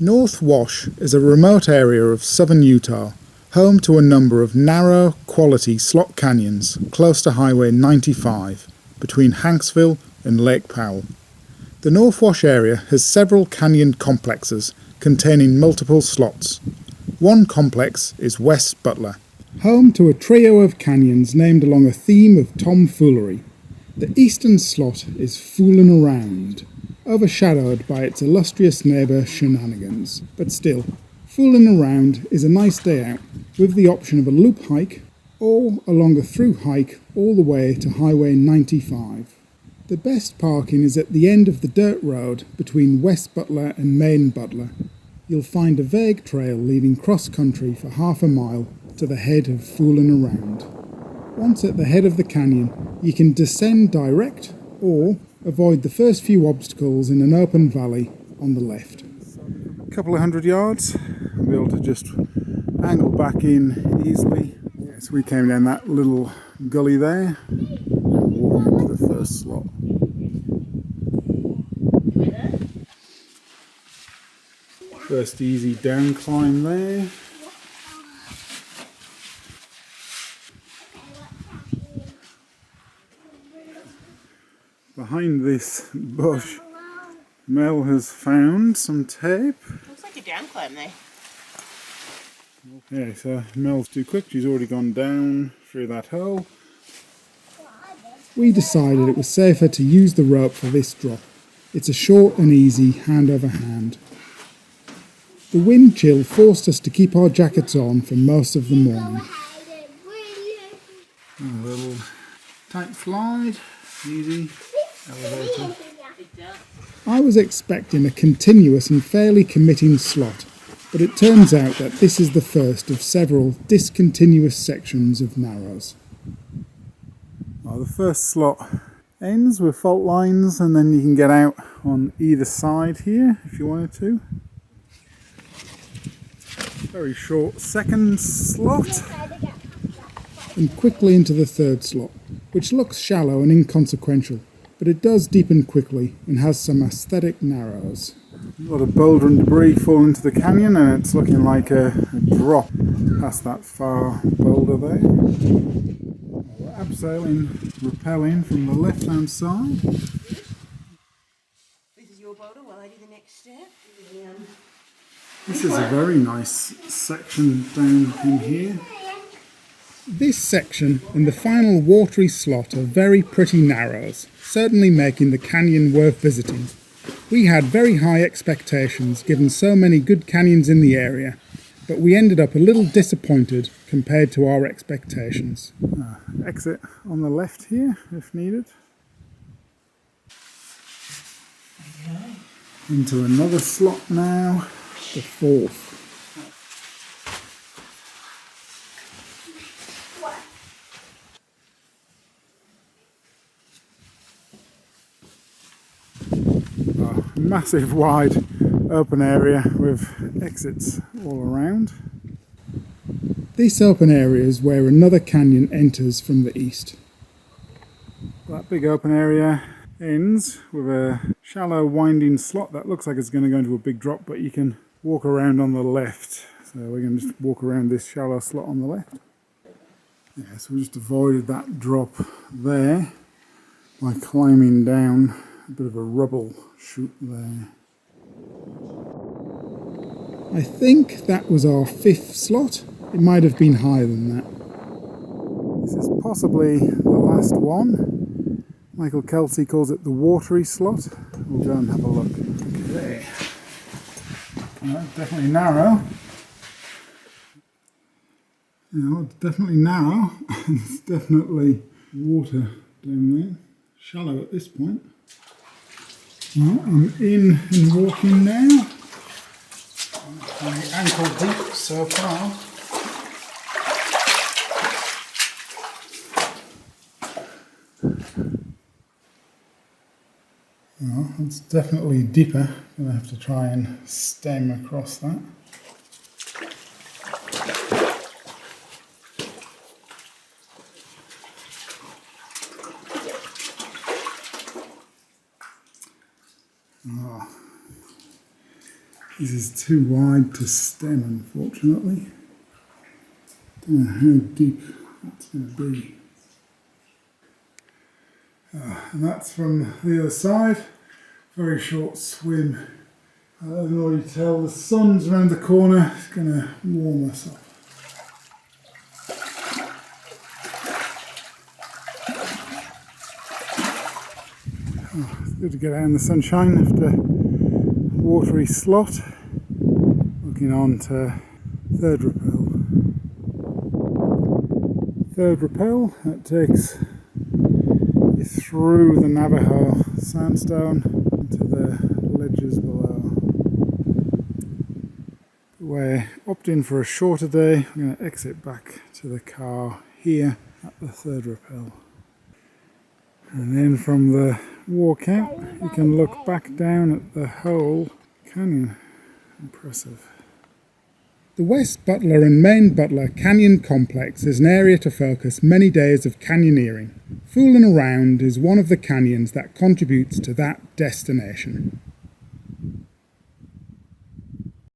North Wash is a remote area of southern Utah, home to a number of narrow, quality slot canyons close to Highway 95 between Hanksville and Lake Powell. The North Wash area has several canyon complexes containing multiple slots. One complex is West Butler, home to a trio of canyons named along a theme of tomfoolery. The eastern slot is Foolin Around, overshadowed by its illustrious neighbour Shenanigans, but still, Foolin Around is a nice day out, with the option of a loop hike or a longer through hike all the way to Highway 95. The best parking is at the end of the dirt road between West Butler and Main Butler. You'll find a vague trail leading cross-country for half a mile to the head of Foolin Around. Once at the head of the canyon, you can descend direct or avoid the first few obstacles in an open valley on the left. A couple of 100 yards, I'll be able to just angle back in easily. Yes, we came down that little gully there and walked into the first slot. First easy down climb there. Behind this bush, Mel has found some tape. Looks like a down climb there. Okay, so Mel's too quick, she's already gone down through that hole. We decided it was safer to use the rope for this drop. It's a short and easy hand over hand. The wind chill forced us to keep our jackets on for most of the morning. A little tight slide, easy elevator. I was expecting a continuous and fairly committing slot, but it turns out that this is the first of several discontinuous sections of narrows. Well, the first slot ends with fault lines, and then you can get out on either side here if you wanted to. Very short second slot, and quickly into the third slot, which looks shallow and inconsequential, but it does deepen quickly and has some aesthetic narrows. A lot of boulder and debris fall into the canyon, and it's looking like a drop past that far boulder there. We're abseiling, rappelling from the left hand side. This is your boulder while I do the next step. This is a very nice section down in here. This section and the final Watery Slot are very pretty narrows, certainly making the canyon worth visiting. We had very high expectations given so many good canyons in the area, but we ended up a little disappointed compared to our expectations. Exit on the left here if needed. Okay. Into another slot now, the fourth. Massive wide open area with exits all around. This open area is where another canyon enters from the east. That big open area ends with a shallow winding slot that looks like it's going to go into a big drop, but you can walk around on the left. So we're going to just walk around this shallow slot on the left. Yeah, so we just avoided that drop there by climbing down a bit of a rubble chute there. I think that was our fifth slot. It might have been higher than that. This is possibly the last one. Michael Kelsey calls it the Watery Slot. We'll go and have a look. Okay. Definitely narrow. It's definitely narrow. It's definitely water down there. Shallow at this point. Well, I'm in and walking now. I'm ankle deep so far. Well, it's definitely deeper. I'm going to have to try and stem across that. This is too wide to stem, unfortunately. Don't know how deep that's going to be. And that's from the other side. Very short swim. I can already tell the sun's around the corner. It's going to warm us up. Oh, it's good to get out in the sunshine after Watery Slot. Looking on to third rappel. Third rappel, that takes you through the Navajo sandstone into the ledges below. We're opting for a shorter day. We're going to exit back to the car here at the third rappel. And then from the walkout, you can look back down at the whole canyon. Impressive. The West Butler and Main Butler Canyon complex is an area to focus many days of canyoneering. Foolin Around is one of the canyons that contributes to that destination.